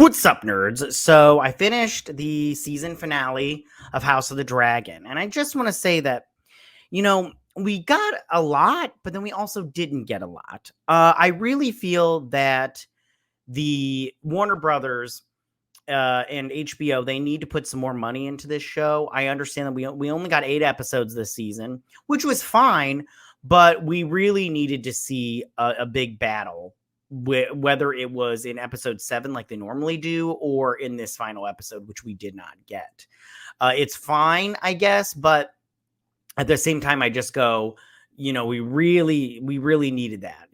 What's up, nerds? So I finished the season finale of House of the Dragon, and I just want to say that, we got a lot, but then we also didn't get a lot. I really feel that the Warner Brothers and HBO, they need to put some more money into this show. I understand that we only got 8 episodes this season, which was fine, but we really needed to see a big battle, whether it was in episode 7 like they normally do, or in this final episode, which we did not get. It's fine, I guess, but at the same time, I just go, we really needed that,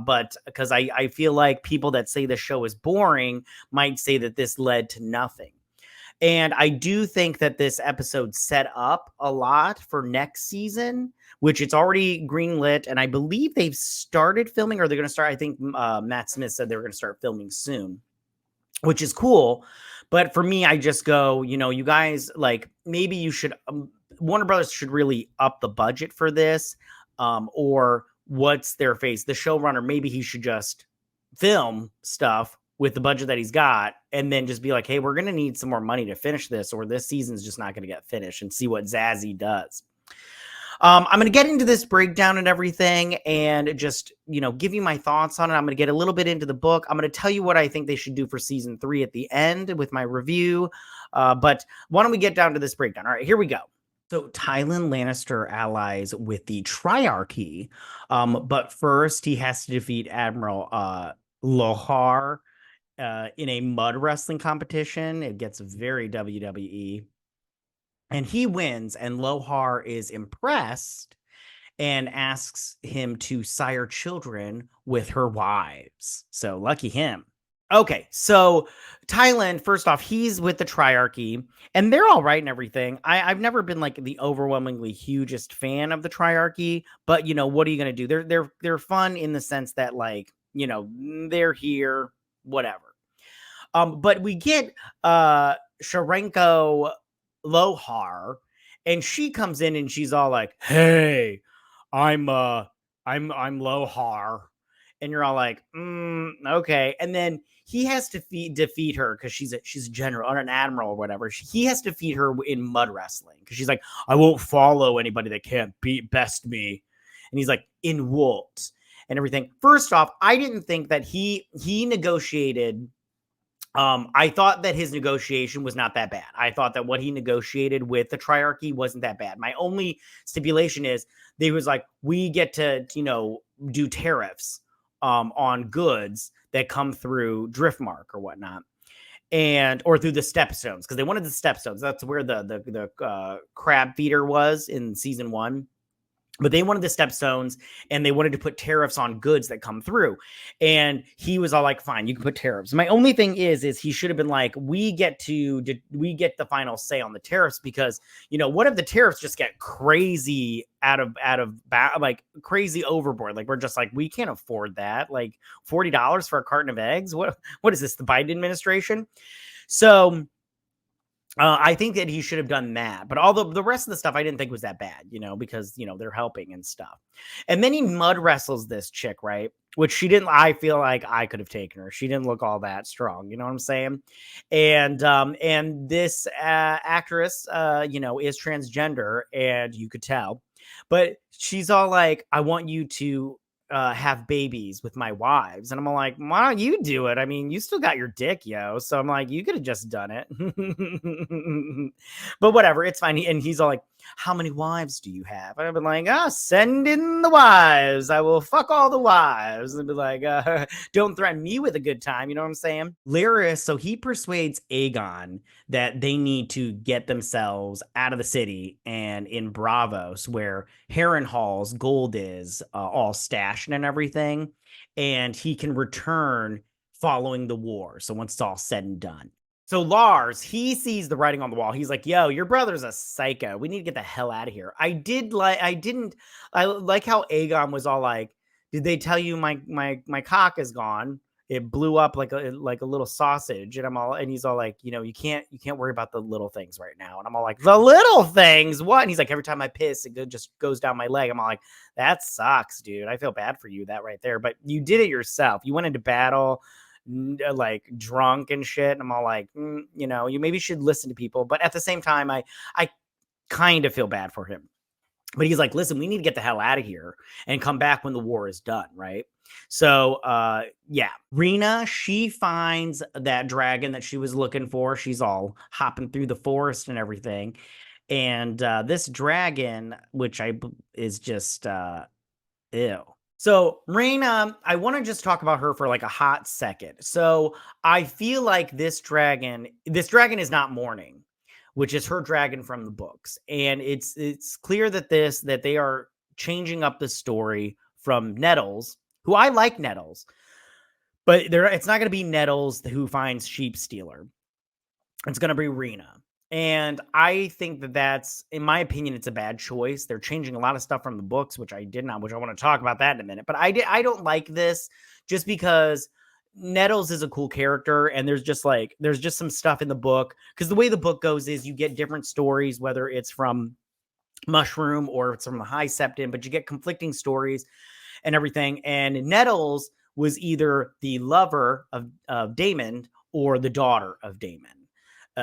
but because I feel like people that say the show is boring might say that this led to nothing. And I do think that this episode set up a lot for next season, which it's already greenlit. And I believe they've started filming, or they're going to start. I think Matt Smith said they were going to start filming soon, which is cool. But for me, I just go, you guys, like, maybe you should, Warner Brothers should really up the budget for this. Or what's their face? The showrunner, maybe he should just film stuff with the budget that he's got, and then just be like, hey, we're going to need some more money to finish this, or this season's just not going to get finished, and see what Zazie does. I'm going to get into this breakdown and everything, and just, give you my thoughts on it. I'm going to get a little bit into the book. I'm going to tell you what I think they should do for season 3 at the end with my review. But why don't we get down to this breakdown? All right, here we go. So Tywin Lannister allies with the Triarchy, but first he has to defeat Admiral Lohar in a mud wrestling competition. It gets very WWE. And he wins, and Lohar is impressed and asks him to sire children with her wives. So lucky him. Okay, so Tywin, first off, he's with the Triarchy, and they're all right and everything. I've never been like the overwhelmingly hugest fan of the Triarchy, but what are you gonna do? They're fun in the sense that, like, they're here, whatever. But we get Sharenko Lohar, and she comes in and she's all like, "Hey, I'm Lohar," and you're all like, "Okay." And then he has to defeat her because she's a general or an admiral or whatever. He has to defeat her in mud wrestling because she's like, "I won't follow anybody that can't best me," and he's like, "In what?" and everything. First off, I didn't think that he negotiated. I thought that his negotiation was not that bad. I thought that what he negotiated with the Triarchy wasn't that bad. My only stipulation is they was like, we get to, do tariffs on goods that come through Driftmark or whatnot, or through the Stepstones, because they wanted the Stepstones. That's where the crab feeder was in season 1. But they wanted the Stepstones, and they wanted to put tariffs on goods that come through. And he was all like, fine, you can put tariffs. My only thing is he should have been like, we get the final say on the tariffs, because, what if the tariffs just get crazy like crazy overboard? Like, we're just like, we can't afford that. Like $40 for a carton of eggs. What is this, the Biden administration? So I think that he should have done that, but all the rest of the stuff I didn't think was that bad, because, they're helping and stuff. And then he mud wrestles this chick, right? Which she didn't, I feel like I could have taken her. She didn't look all that strong. You know what I'm saying? And this actress, is transgender, and you could tell, but she's all like, I want you to have babies with my wives. And I'm all like, why don't you do it? I mean, you still got your dick, yo. So I'm like, you could have just done it. But whatever, it's fine. And he's all like, how many wives do you have? And I've been like, send in the wives. I will fuck all the wives. And be like, don't threaten me with a good time. You know what I'm saying? Lyris, so he persuades Aegon that they need to get themselves out of the city and in Bravos, where Harrenhal's gold is all stashed and everything, and he can return following the war. So once it's all said and done. So Lars, he sees the writing on the wall. He's like, yo, your brother's a psycho. We need to get the hell out of here. I like how Aegon was all like, did they tell you my cock is gone? It blew up like a little sausage. And he's all like, you can't worry about the little things right now. And I'm all like, the little things? What? And he's like, every time I piss, it just goes down my leg. I'm all like, that sucks, dude. I feel bad for you, that right there. But you did it yourself. You went into battle. like drunk and shit. And I'm all like, you know, you maybe should listen to people. But at the same time, I kind of feel bad for him. But he's like, listen, we need to get the hell out of here and come back when the war is done, right? So, yeah, Rhaenyra, she finds that dragon that she was looking for. She's all hopping through the forest and everything. And this dragon, which is just ew. So Rhaenyra, I want to just talk about her for like a hot second. So I feel like this dragon is not mourning, which is her dragon from the books. And it's clear that they are changing up the story from Nettles, who I like Nettles, but it's not going to be Nettles who finds Sheep Stealer. It's going to be Rhaenyra. And I think that's, in my opinion, it's a bad choice. They're changing a lot of stuff from the books, which I want to talk about that in a minute. But I don't like this just because Nettles is a cool character, and there's just some stuff in the book, because the way the book goes is you get different stories, whether it's from Mushroom or it's from the High Septon, but you get conflicting stories and everything. And Nettles was either the lover of Daemon or the daughter of Daemon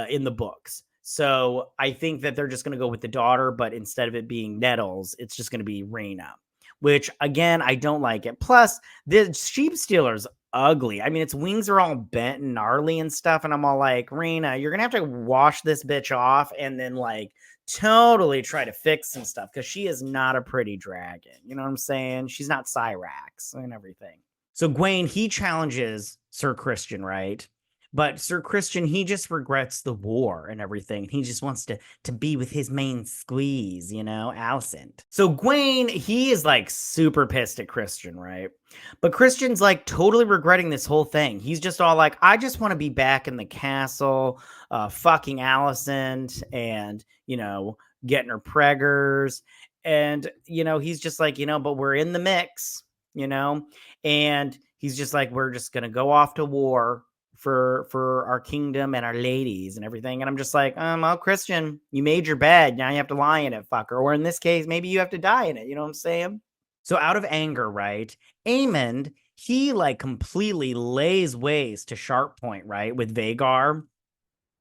in the books. So I think that they're just going to go with the daughter, but instead of it being Nettles, it's just going to be Rhaenyra, which again, I don't like it. Plus, the Sheep Stealer's ugly. I mean, its wings are all bent and gnarly and stuff. And I'm all like, Rhaenyra, you're going to have to wash this bitch off and then like totally try to fix some stuff, because she is not a pretty dragon. You know what I'm saying? She's not Cyrax and everything. So Gwaine, he challenges Sir Criston, right? But Sir Criston, he just regrets the war and everything. He just wants to be with his main squeeze, you know, Alicent. So Gwaine, he is like super pissed at Criston, right? But Criston's like totally regretting this whole thing. He's just all like, I just want to be back in the castle, fucking Alicent and, you know, getting her preggers. And, you know, he's just like, you know, but we're in the mix, you know? And he's just like, we're just going to go off to war for our kingdom and our ladies and everything. And I'm just like, well, Criston, you made your bed. Now you have to lie in it, fucker. Or in this case, maybe you have to die in it. You know what I'm saying? So out of anger, right? Aemond, he like completely lays waste to Sharp Point, right? With Vhagar.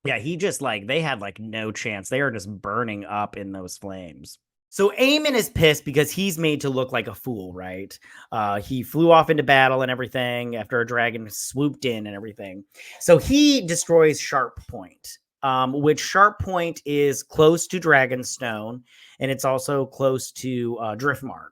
Yeah, he just like, they had like no chance. They are just burning up in those flames. So Aemon is pissed because he's made to look like a fool, right? He flew off into battle and everything after a dragon swooped in and everything. So he destroys Sharp Point, which Sharp Point is close to Dragonstone, and it's also close to Driftmark.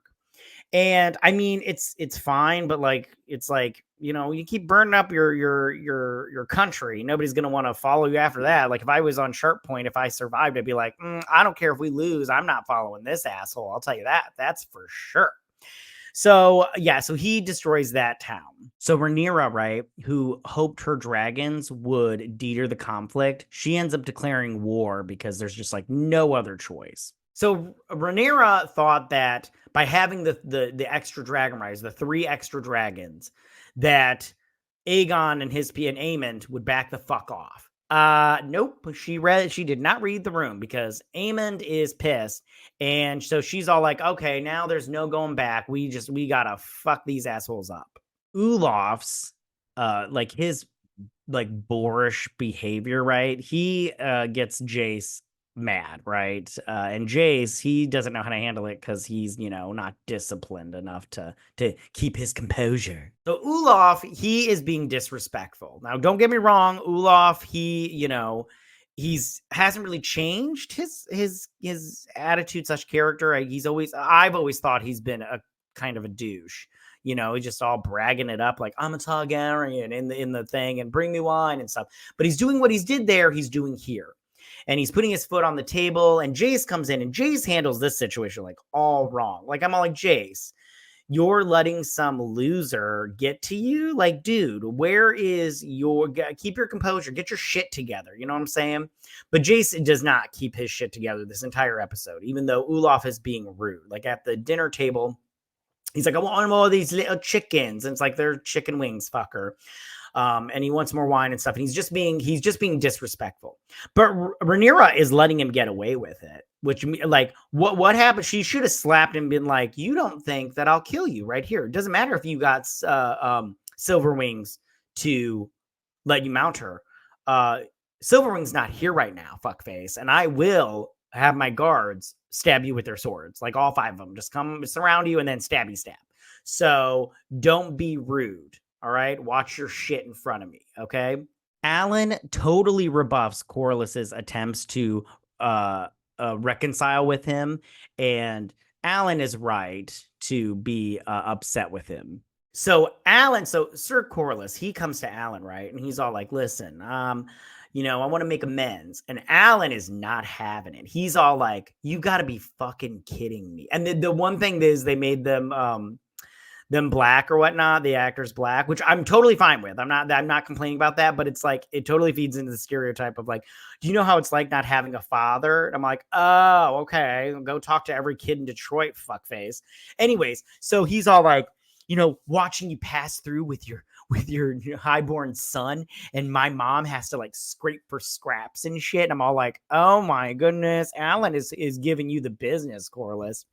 And I mean, it's fine, but like, it's like, you know, you keep burning up your country. Nobody's going to want to follow you after that. Like if I was on Sharp Point, if I survived, I'd be like, I don't care if we lose. I'm not following this asshole. I'll tell you that. That's for sure. So yeah, so he destroys that town. So Rhaenyra, right, who hoped her dragons would deter the conflict, she ends up declaring war because there's just like no other choice. So Rhaenyra thought that by having the extra dragon riders, the 3 extra dragons, that Aegon and his and Aemond would back the fuck off. Nope. She did not read the room, because Aemond is pissed, and so she's all like, okay, now there's no going back. We gotta fuck these assholes up. Olaf's like his like boorish behavior, right? He gets Jace mad, right? And Jace, he doesn't know how to handle it because he's, you know, not disciplined enough to keep his composure. So Olaf, he is being disrespectful. Now, don't get me wrong, Olaf, he, you know, hasn't really changed his attitude / character. I've always thought he's been a kind of a douche. You know, he's just all bragging it up like, I'm a Targaryen in the thing, and bring me wine and stuff. But he's doing what he's did there, he's doing here. And he's putting his foot on the table, and Jace comes in, and Jace handles this situation like all wrong. Like, I'm all like, Jace, you're letting some loser get to you? Like, dude, where is keep your composure, get your shit together. You know what I'm saying? But Jace does not keep his shit together this entire episode, even though Olaf is being rude. Like at the dinner table, he's like, I want more of these little chickens. And it's like, they're chicken wings, fucker. And he wants more wine and stuff. And he's just being disrespectful. But Rhaenyra is letting him get away with it. Which, like, what happened? She should have slapped him and been like, you don't think that I'll kill you right here. It doesn't matter if you got silver wings to let you mount her. Silverwing's not here right now, fuckface, and I will have my guards stab you with their swords, like all 5 of them. Just come surround you and then stabby stab. So don't be rude. All right, watch your shit in front of me. Okay. Alan totally rebuffs Corliss's attempts to reconcile with him, and Alan is right to be upset with him. So Sir Corlys, he comes to Alan, right? And he's all like, listen, I want to make amends. And Alan is not having it. He's all like, you got to be fucking kidding me. And the one thing is they made them black or whatnot, the actors black, which I'm totally fine with. I'm not complaining about that, but it's like, it totally feeds into the stereotype of like, do you know how it's like not having a father? And I'm like, oh, okay. Go talk to every kid in Detroit, fuckface. Anyways, so he's all like, watching you pass through with your highborn son, and my mom has to like scrape for scraps and shit. And I'm all like, oh my goodness, Alan is giving you the business, Corlys.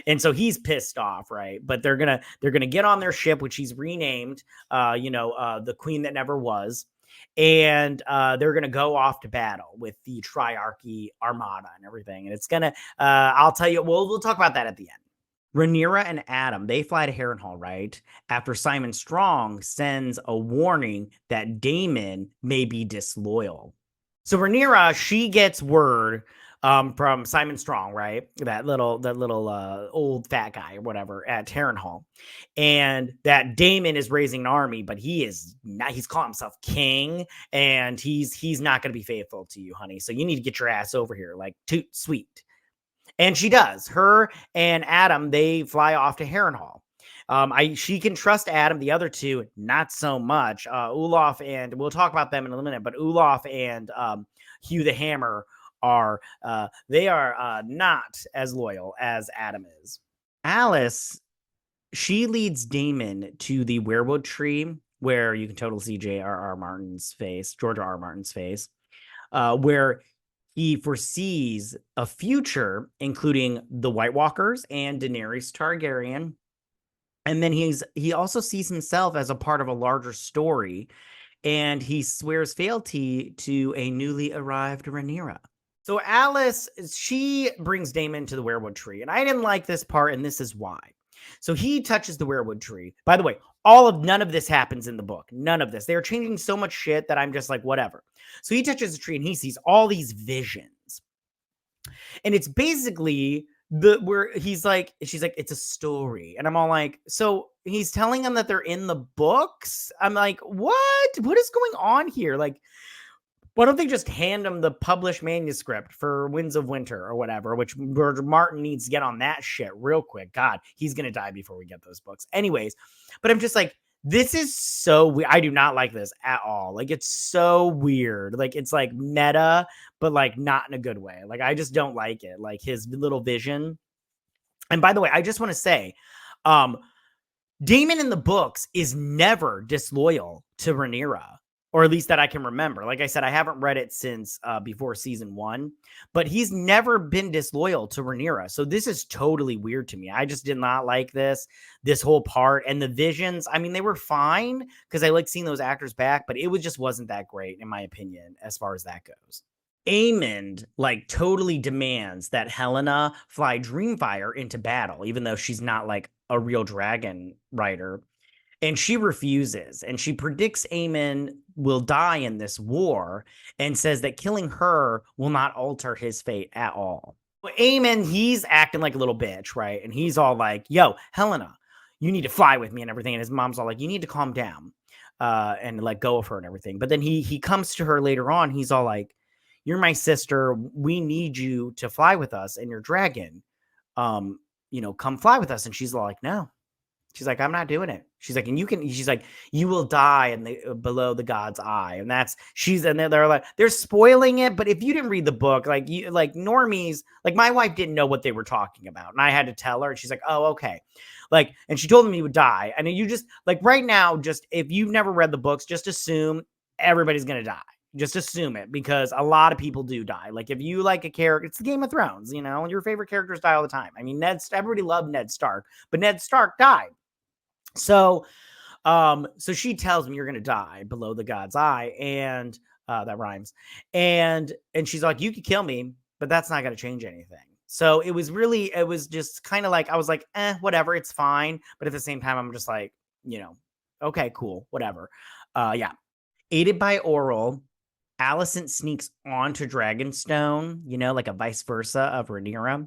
And so he's pissed off, right? But they're gonna get on their ship, which he's renamed, the Queen That Never Was, and they're gonna go off to battle with the Triarchy Armada and everything. And it's gonna, I'll tell you, we'll talk about that at the end. Rhaenyra and Adam, they fly to Harrenhal, right? After Simon Strong sends a warning that Daemon may be disloyal. So Rhaenyra, she gets word from Simon Strong, right? That little old fat guy or whatever at Harrenhal, and that Daemon is raising an army, but he's calling himself king, and he's not going to be faithful to you, honey. So you need to get your ass over here, like toot sweet. And she does. Her and Adam, they fly off to Harrenhal. She can trust Adam. The other two, not so much. Olaf, and we'll talk about them in a minute, but Olaf and Hugh the Hammer are not as loyal as Adam is. Alice, she leads Daemon to the weirwood tree, where you can totally see George R. R. Martin's face, where he foresees a future, including the White Walkers and Daenerys Targaryen. And then he also sees himself as a part of a larger story, and he swears fealty to a newly arrived Rhaenyra. So Alice, she brings Daemon to the weirwood tree, and I didn't like this part, and this is why. So he touches the weirwood tree. By the way, none of this happens in the book. None of this. They're changing so much shit that I'm just like, whatever. So he touches the tree and he sees all these visions. And it's basically she's like, it's a story. And I'm all like, so he's telling them that they're in the books? I'm like, what? What is going on here? Like, why don't they just hand him the published manuscript for Winds of Winter or whatever, which George Martin needs to get on that shit real quick. God, he's going to die before we get those books. Anyways, but I'm just like, this is so weird. I do not like this at all. Like, it's so weird. Like, it's like meta, but like not in a good way. Like, I just don't like it. Like his little vision. And by the way, I just want to say, Daemon in the books is never disloyal to Rhaenyra. Or at least that I can remember. Like I said, I haven't read it since before season 1, but he's never been disloyal to Rhaenyra. So this is totally weird to me. I just did not like this whole part. And the visions, I mean, they were fine because I like seeing those actors back, but it just wasn't that great, in my opinion, as far as that goes. Aemond like totally demands that Helena fly Dreamfire into battle, even though she's not like a real dragon rider. And she refuses, and she predicts Aemon will die in this war and says that killing her will not alter his fate at all. Aemon, he's acting like a little bitch, right? And he's all like, yo, Helena, you need to fly with me and everything. And his mom's all like, you need to calm down and let go of her and everything. But then he comes to her later on. He's all like, you're my sister. We need you to fly with us and your dragon. Come fly with us. And she's all like, no. She's like, I'm not doing it. She's like, she's like, you will die in below the god's eye. And they're like, they're spoiling it. But if you didn't read the book, like normies, like my wife didn't know what they were talking about. And I had to tell her, and she's like, oh, okay. Like, and she told him he would die. And you just like right now, just if you've never read the books, just assume everybody's going to die. Just assume it, because a lot of people do die. Like if you like a character, it's the Game of Thrones, your favorite characters die all the time. I mean, everybody loved Ned Stark, but Ned Stark died. So So she tells him, you're going to die below the god's eye. And that rhymes. And she's like, you could kill me, but that's not going to change anything. So it was just kind of like, I was like, whatever, it's fine. But at the same time, I'm just like, okay, cool, whatever. Yeah. Aided by Oral, Alicent sneaks onto Dragonstone, like a vice versa of Rhaenyra.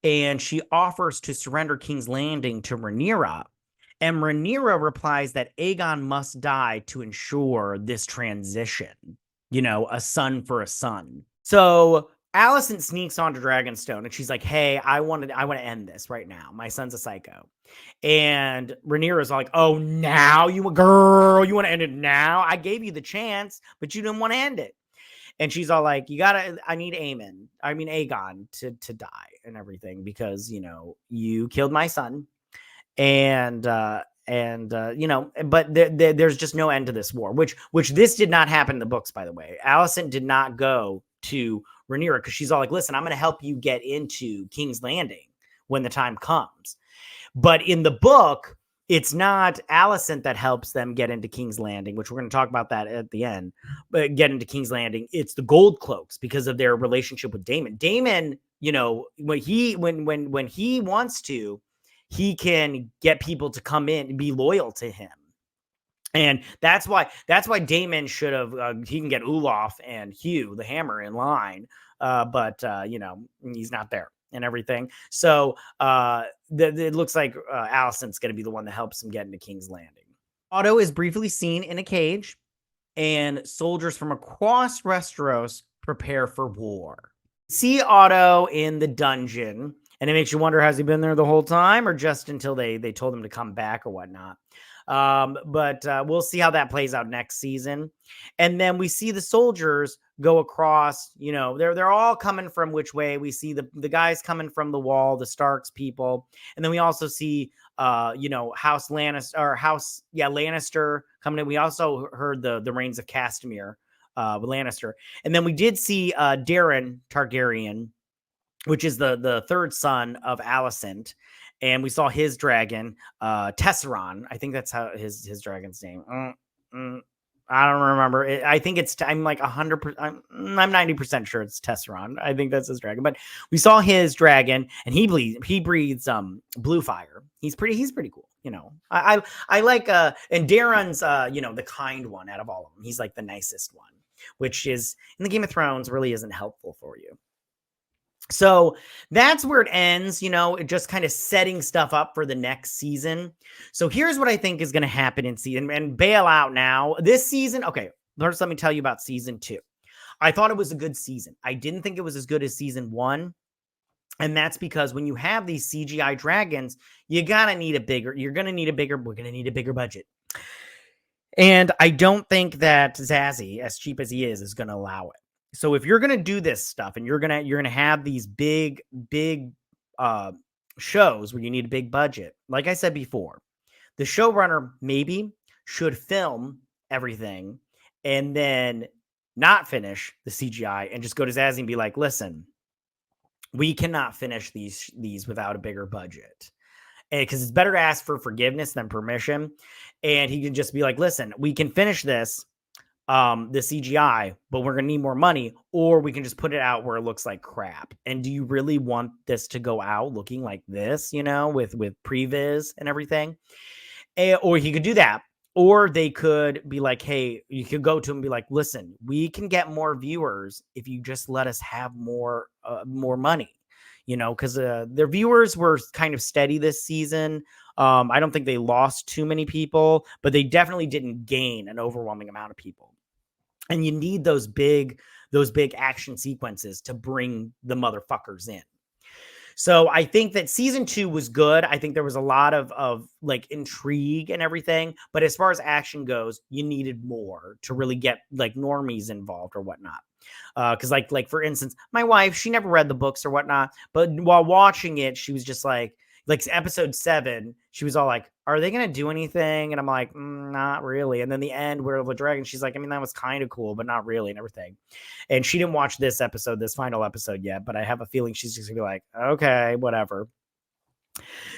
And she offers to surrender King's Landing to Rhaenyra. And Rhaenyra replies that Aegon must die to ensure this transition, a son for a son. So Alicent sneaks onto Dragonstone and she's like, hey, I want to end this right now. My son's a psycho. And Rhaenyra's like, oh, now you want to end it now? I gave you the chance, but you didn't want to end it. And she's all like, I need Aegon to die and everything because, you killed my son. And but there's just no end to this war, which this did not happen in the books, by the way. Alicent did not go to Rhaenyra because she's all like, listen, I'm going to help you get into King's Landing when the time comes. But in the book, it's not Alicent that helps them get into King's Landing, which we're going to talk about that at the end. But get into King's Landing, it's the Gold Cloaks because of their relationship with Daemon. Daemon, when he wants to, he can get people to come in and be loyal to him. And that's why Daemon should have, he can get Olaf and Hugh the Hammer in line. But he's not there and everything. So it looks like Alicent's going to be the one that helps him get into King's Landing. Otto is briefly seen in a cage, and soldiers from across Westeros prepare for war. See Otto in the dungeon, and it makes you wonder, has he been there the whole time or just until they told him to come back or whatnot? But we'll see how that plays out next season. And then we see the soldiers go across, they're all coming from which way. We see the guys coming from the wall, the Starks people. And then we also see, House Lannister coming in. We also heard the Reigns of Castamere with Lannister. And then we did see Daemon Targaryen, which is the third son of Alicent. And we saw his dragon, Tesseron. I think that's how his dragon's name. I don't remember. I think I'm like 100%. I'm 90% sure it's Tesseron. I think that's his dragon. But we saw his dragon, and he breathes blue fire. He's pretty cool. I like and Darren's the kind one out of all of them. He's like the nicest one, which is in the Game of Thrones really isn't helpful for you. So that's where it ends, just kind of setting stuff up for the next season. So here's what I think is going to happen in season, and bail out now. This season, okay, first let me tell you about season 2. I thought it was a good season. I didn't think it was as good as season 1. And that's because when you have these CGI dragons, we're going to need a bigger budget. And I don't think that Zazie, as cheap as he is going to allow it. So if you're going to do this stuff and you're going to have these big shows where you need a big budget, like I said before, the showrunner maybe should film everything and then not finish the CGI and just go to Zazie and be like, listen, we cannot finish these without a bigger budget. Because it's better to ask for forgiveness than permission. And he can just be like, listen, we can finish this, the CGI, but we're going to need more money, or we can just put it out where it looks like crap. And do you really want this to go out looking like this, with previs and everything? Or he could do that. Or they could be like, hey, you could go to him and be like, listen, we can get more viewers if you just let us have more money, because their viewers were kind of steady this season. I don't think they lost too many people, but they definitely didn't gain an overwhelming amount of people. And you need those big action sequences to bring the motherfuckers in. So I think that season 2 was good. I think there was a lot of like intrigue and everything. But as far as action goes, you needed more to really get like normies involved or whatnot. Because like for instance, my wife, she never read the books or whatnot. But while watching it, she was just like episode 7, she was all like, are they going to do anything? And I'm like, not really. And then the end where the dragon, she's like, I mean, that was kind of cool, but not really and everything. And she didn't watch this final episode yet, but I have a feeling she's just gonna be like, okay, whatever.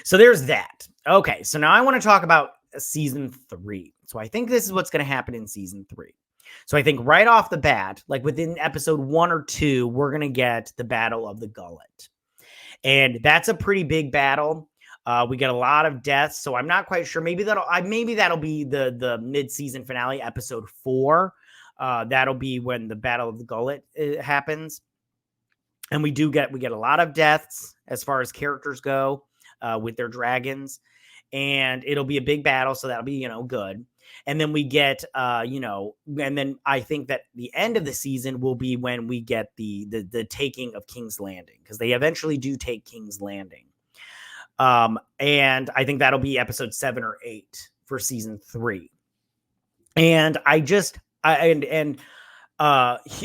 So there's that. Okay. So now I want to talk about season 3. So I think this is what's going to happen in season 3. So I think right off the bat, like within episode 1 or 2, we're going to get the Battle of the Gullet. And that's a pretty big battle. We get a lot of deaths, so I'm not quite sure. Maybe that'll be the mid-season finale, episode 4. That'll be when the Battle of the Gullet happens. And we get a lot of deaths as far as characters go with their dragons. And it'll be a big battle, so that'll be, good. And then we get, and then I think that the end of the season will be when we get the taking of King's Landing, because they eventually do take King's Landing. And I think that'll be episode 7 or 8 for season 3. And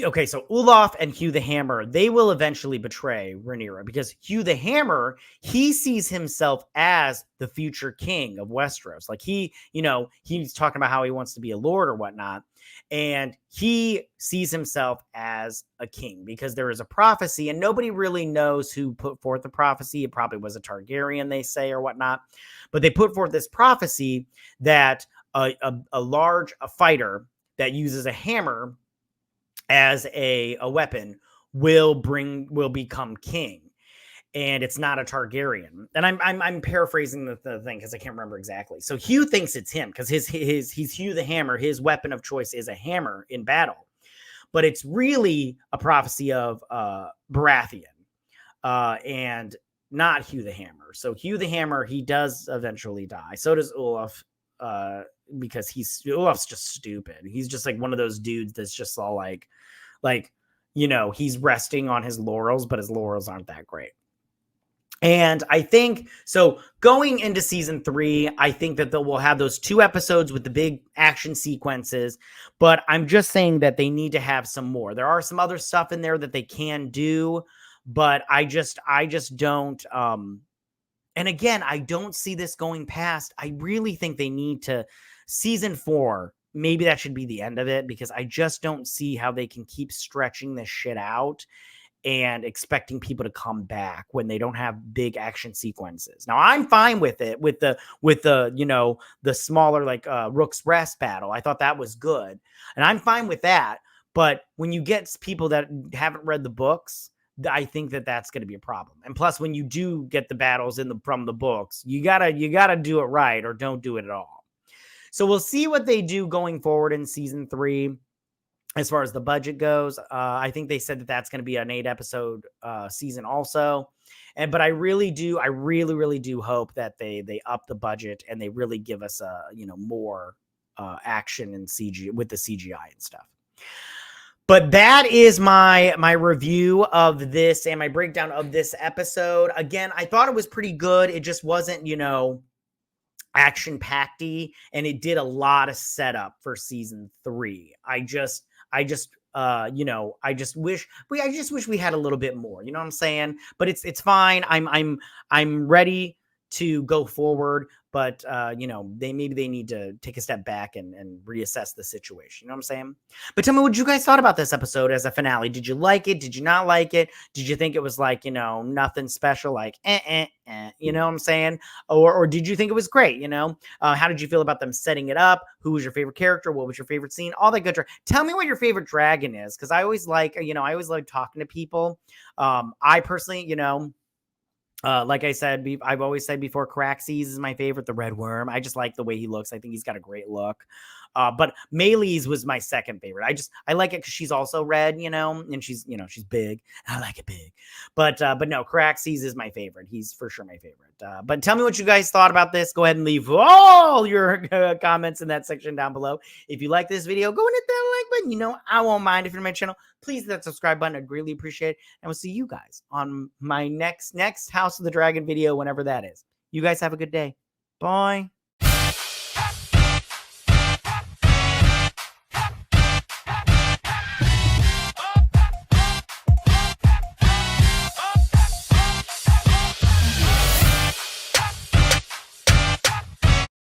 okay, so Olaf and Hugh the Hammer, they will eventually betray Rhaenyra, because Hugh the Hammer, he sees himself as the future king of Westeros. Like he's talking about how he wants to be a lord or whatnot. And he sees himself as a king because there is a prophecy, and nobody really knows who put forth the prophecy. It probably was a Targaryen, they say, or whatnot. But they put forth this prophecy that a fighter that uses a hammer as a weapon will become king, and it's not a Targaryen. And I'm paraphrasing the thing because I can't remember exactly. So Hugh thinks it's him because he's Hugh the Hammer. His weapon of choice is a hammer in battle, but it's really a prophecy of Baratheon, and not Hugh the Hammer. So Hugh the Hammer, he does eventually die. So does Olaf. Because Olaf's just stupid. He's just like one of those dudes that's just all like, he's resting on his laurels, but his laurels aren't that great. And I think, so going into season 3, I think that we'll have those 2 episodes with the big action sequences, but I'm just saying that they need to have some more. There are some other stuff in there that they can do, but I just don't, and again, I don't see this going past. I really think they need to, season 4, maybe that should be the end of it, because I just don't see how they can keep stretching this shit out and expecting people to come back when they don't have big action sequences. Now, I'm fine with it, with the the smaller, like Rook's Rest battle. I thought that was good, and I'm fine with that. But when you get people that haven't read the books, I think that that's going to be a problem. And plus, when you do get the battles from the books, you gotta do it right, or don't do it at all. So we'll see what they do going forward in season 3 as far as the budget goes. I think they said that that's going to be an 8-episode season also. But I really do hope that they up the budget and they really give us more action and CG with the CGI and stuff. But that is my review of this and my breakdown of this episode. Again, I thought it was pretty good. It just wasn't, action-packedy, and it did a lot of setup for season 3. I just wish we had a little bit more. You know what I'm saying? But it's fine. I'm ready to go forward, but they need to take a step back and reassess the situation. You know what I'm saying? But tell me what you guys thought about this episode as a finale. Did you like it? Did you not like it? Did you think it was like, nothing special, like you know what I'm saying? Or did you think it was great? How did you feel about them setting it up? Who was your favorite character? What was your favorite scene? All that good stuff. Tell me what your favorite dragon is, because I always like talking to people. I personally, like I said, I've always said before, Caraxes is my favorite, the red worm. I just like the way he looks. I think he's got a great look. But Melee's was my second favorite. I like it because she's also red, and she's big. I like it big. But no, Caraxes is my favorite. He's for sure my favorite. But tell me what you guys thought about this. Go ahead and leave all your comments in that section down below. If you like this video, go and hit that like button. I won't mind. If you're to my channel, please hit that subscribe button. I'd really appreciate it. And we'll see you guys on my next House of the Dragon video, whenever that is. You guys have a good day. Bye.